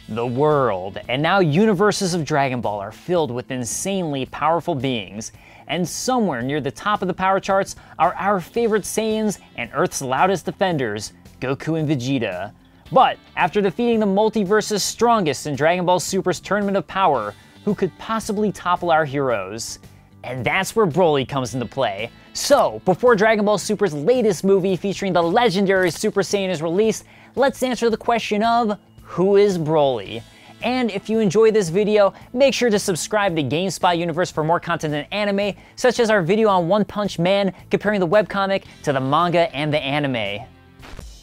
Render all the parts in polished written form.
the world, and now universes of Dragon Ball are filled with insanely powerful beings, and somewhere near the top of the power charts are our favorite Saiyans and Earth's loudest defenders, Goku and Vegeta. But after defeating the multiverse's strongest in Dragon Ball Super's Tournament of Power, who could possibly topple our heroes? And that's where Broly comes into play. So, before Dragon Ball Super's latest movie featuring the legendary Super Saiyan is released, let's answer the question of, who is Broly? And if you enjoy this video, make sure to subscribe to GameSpot Universe for more content in anime, such as our video on One Punch Man comparing the webcomic to the manga and the anime.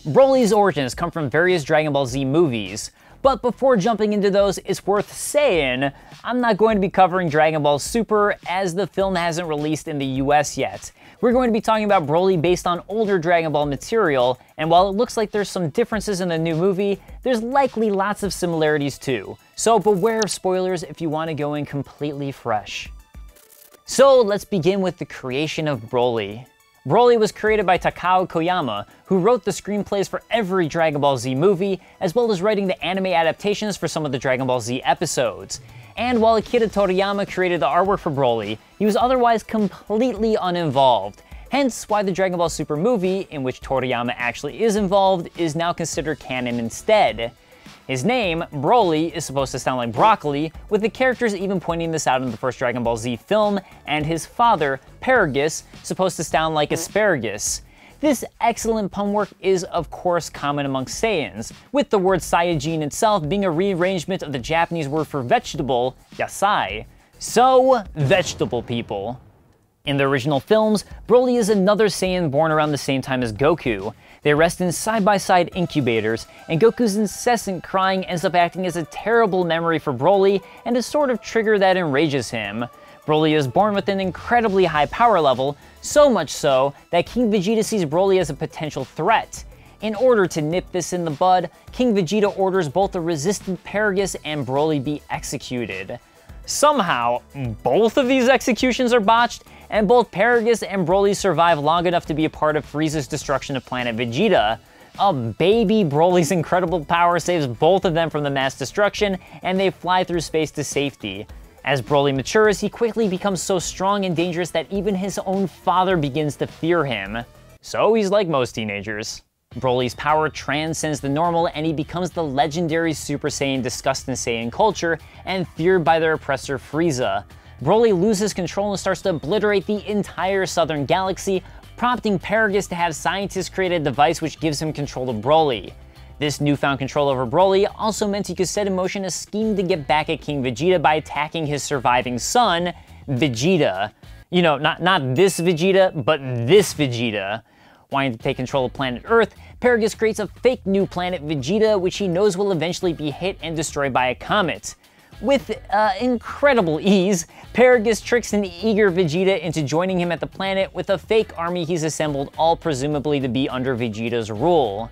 Broly's origins come from various Dragon Ball Z movies, but before jumping into those, it's worth saying, I'm not going to be covering Dragon Ball Super as the film hasn't released in the US yet. We're going to be talking about Broly based on older Dragon Ball material, and while it looks like there's some differences in the new movie, there's likely lots of similarities too. So beware of spoilers if you want to go in completely fresh. So let's begin with the creation of Broly. Broly was created by Takao Koyama, who wrote the screenplays for every Dragon Ball Z movie, as well as writing the anime adaptations for some of the Dragon Ball Z episodes. And while Akira Toriyama created the artwork for Broly, he was otherwise completely uninvolved. Hence why the Dragon Ball Super movie, in which Toriyama actually is involved, is now considered canon instead. His name, Broly, is supposed to sound like broccoli, with the characters even pointing this out in the first Dragon Ball Z film, and his father, Paragus, supposed to sound like asparagus. This excellent pun work is of course common amongst Saiyans, with the word Saiyajin itself being a rearrangement of the Japanese word for vegetable, yasai. So, vegetable people. In the original films, Broly is another Saiyan born around the same time as Goku. They rest in side-by-side incubators, and Goku's incessant crying ends up acting as a terrible memory for Broly and a sort of trigger that enrages him. Broly is born with an incredibly high power level, so much so that King Vegeta sees Broly as a potential threat. In order to nip this in the bud, King Vegeta orders both the resistant Paragus and Broly be executed. Somehow, both of these executions are botched, and both Paragus and Broly survive long enough to be a part of Frieza's destruction of planet Vegeta. A baby Broly's incredible power saves both of them from the mass destruction, and they fly through space to safety. As Broly matures, he quickly becomes so strong and dangerous that even his own father begins to fear him. So he's like most teenagers. Broly's power transcends the normal, and he becomes the legendary Super Saiyan discussed in Saiyan culture and feared by their oppressor Frieza. Broly loses control and starts to obliterate the entire southern galaxy, prompting Paragus to have scientists create a device which gives him control of Broly. This newfound control over Broly also meant he could set in motion a scheme to get back at King Vegeta by attacking his surviving son, Vegeta. You know, not this Vegeta, but this Vegeta. Wanting to take control of planet Earth, Paragus creates a fake new planet Vegeta, which he knows will eventually be hit and destroyed by a comet. With incredible ease, Paragus tricks an eager Vegeta into joining him at the planet with a fake army he's assembled, all presumably to be under Vegeta's rule.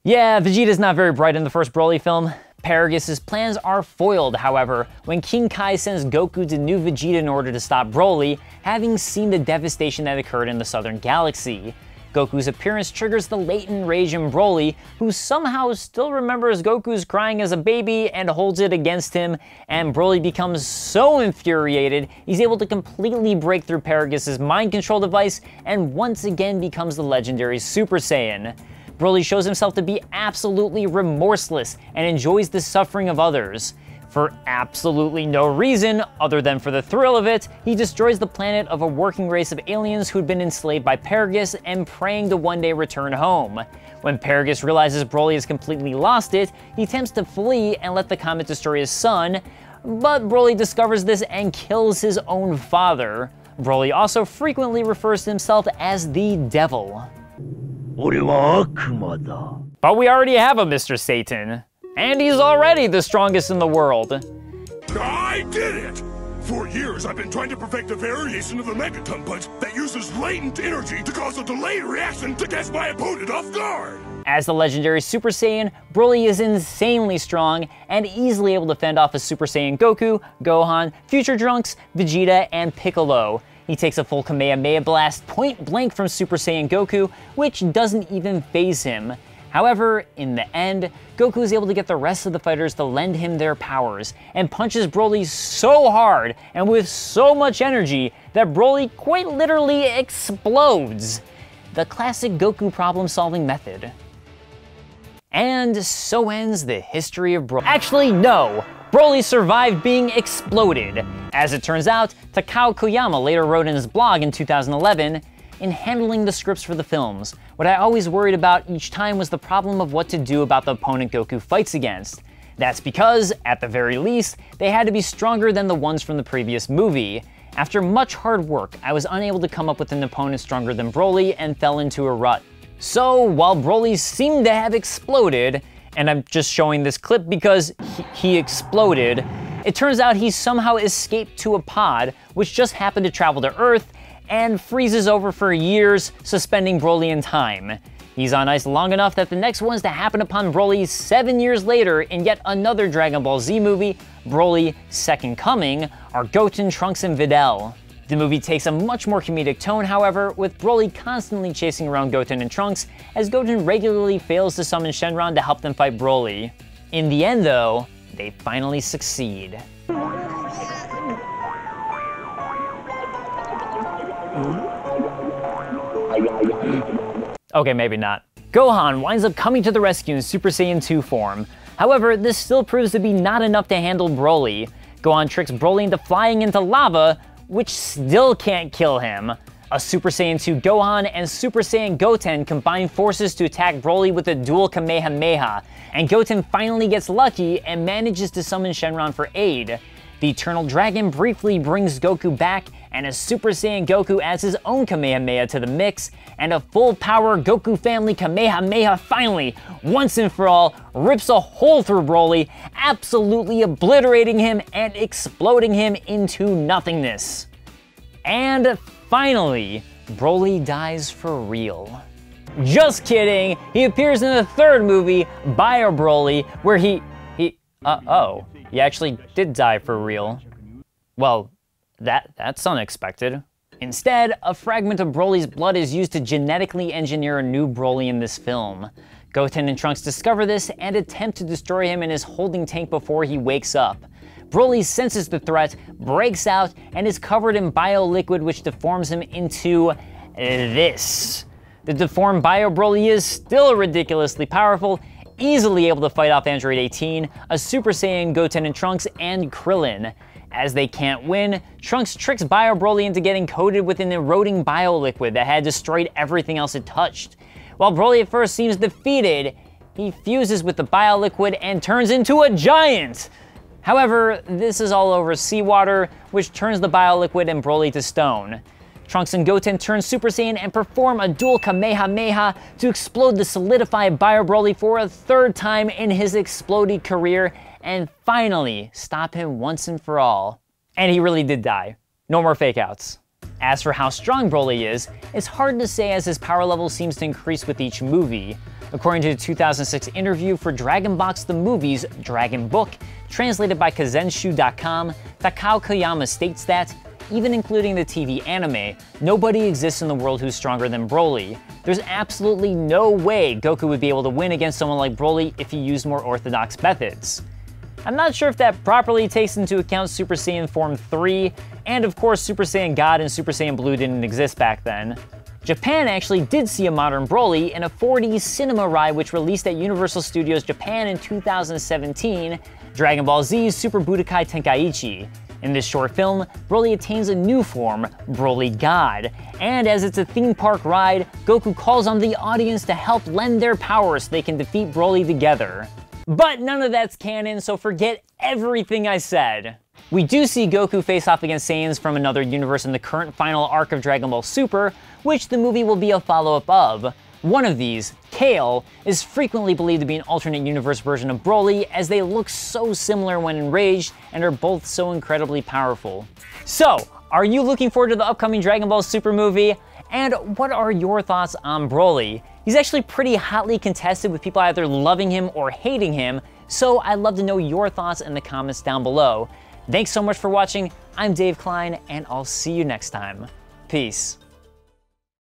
Yeah, Vegeta's not very bright in the first Broly film. Paragus' plans are foiled, however, when King Kai sends Goku to New Vegeta in order to stop Broly, having seen the devastation that occurred in the southern galaxy. Goku's appearance triggers the latent rage in Broly, who somehow still remembers Goku's crying as a baby and holds it against him, and Broly becomes so infuriated, he's able to completely break through Paragus' mind control device and once again becomes the legendary Super Saiyan. Broly shows himself to be absolutely remorseless and enjoys the suffering of others. For absolutely no reason other than for the thrill of it, he destroys the planet of a working race of aliens who'd been enslaved by Paragus and praying to one day return home. When Paragus realizes Broly has completely lost it, he attempts to flee and let the comet destroy his son, but Broly discovers this and kills his own father. Broly also frequently refers to himself as the Devil. But we already have a Mr. Satan. And he's already the strongest in the world. I did it! For years, I've been trying to perfect a variation of the Megaton Punch that uses latent energy to cause a delayed reaction to catch my opponent off guard. As the legendary Super Saiyan, Broly is insanely strong and easily able to fend off a Super Saiyan Goku, Gohan, Future Trunks, Vegeta, and Piccolo. He takes a full Kamehameha Blast point blank from Super Saiyan Goku, which doesn't even faze him. However, in the end, Goku is able to get the rest of the fighters to lend him their powers, and punches Broly so hard and with so much energy that Broly quite literally explodes. The classic Goku problem-solving method. And so ends the history of Broly. Actually, no! Broly survived being exploded. As it turns out, Takao Koyama later wrote in his blog in 2011, "In handling the scripts for the films, what I always worried about each time was the problem of what to do about the opponent Goku fights against. That's because, at the very least, they had to be stronger than the ones from the previous movie. After much hard work, I was unable to come up with an opponent stronger than Broly and fell into a rut. So, while Broly seemed to have exploded," and I'm just showing this clip because he exploded, "it turns out he somehow escaped to a pod, which just happened to travel to Earth, and freezes over for years, suspending Broly in time. He's on ice long enough that the next ones to happen upon Broly 7 years later in yet another Dragon Ball Z movie, Broly Second Coming, are Goten, Trunks, and Videl." The movie takes a much more comedic tone, however, with Broly constantly chasing around Goten and Trunks, as Goten regularly fails to summon Shenron to help them fight Broly. In the end, though, they finally succeed. Okay, maybe not. Gohan winds up coming to the rescue in Super Saiyan 2 form. However, this still proves to be not enough to handle Broly. Gohan tricks Broly into flying into lava, which still can't kill him. A Super Saiyan 2 Gohan and Super Saiyan Goten combine forces to attack Broly with a dual Kamehameha, and Goten finally gets lucky and manages to summon Shenron for aid. The Eternal Dragon briefly brings Goku back, and a Super Saiyan Goku adds his own Kamehameha to the mix, and a full-power Goku family Kamehameha finally, once and for all, rips a hole through Broly, absolutely obliterating him and exploding him into nothingness. And finally, Broly dies for real. Just kidding! He appears in the third movie, Bio Broly, where he actually did die for real. Well, that's unexpected. Instead, a fragment of Broly's blood is used to genetically engineer a new Broly in this film. Goten and Trunks discover this and attempt to destroy him in his holding tank before he wakes up. Broly senses the threat, breaks out, and is covered in bio-liquid which deforms him into this. The deformed Bio Broly is still ridiculously powerful, easily able to fight off Android 18, a Super Saiyan Goten and Trunks, and Krillin. As they can't win, Trunks tricks Bio Broly into getting coated with an eroding bio-liquid that had destroyed everything else it touched. While Broly at first seems defeated, he fuses with the bio-liquid and turns into a giant! However, this is all over seawater, which turns the bio-liquid and Broly to stone. Trunks and Goten turn Super Saiyan and perform a dual Kamehameha to explode the solidified Bio Broly for a third time in his exploded career, and finally stop him once and for all. And he really did die. No more fake outs. As for how strong Broly is, it's hard to say as his power level seems to increase with each movie. According to a 2006 interview for Dragon Box the Movie's Dragon Book, translated by Kazenshu.com, Takao Koyama states that, even including the TV anime, nobody exists in the world who's stronger than Broly. There's absolutely no way Goku would be able to win against someone like Broly if he used more orthodox methods. I'm not sure if that properly takes into account Super Saiyan Form 3, and of course Super Saiyan God and Super Saiyan Blue didn't exist back then. Japan actually did see a modern Broly in a 4D cinema ride which released at Universal Studios Japan in 2017, Dragon Ball Z Super Budokai Tenkaichi. In this short film, Broly attains a new form, Broly God, and as it's a theme park ride, Goku calls on the audience to help lend their powers so they can defeat Broly together. But none of that's canon, so forget everything I said. We do see Goku face off against Saiyans from another universe in the current final arc of Dragon Ball Super, which the movie will be a follow-up of. One of these, Kale, is frequently believed to be an alternate universe version of Broly, as they look so similar when enraged and are both so incredibly powerful. So, are you looking forward to the upcoming Dragon Ball Super movie? And what are your thoughts on Broly? He's actually pretty hotly contested with people either loving him or hating him, so I'd love to know your thoughts in the comments down below. Thanks so much for watching, I'm Dave Klein, and I'll see you next time. Peace.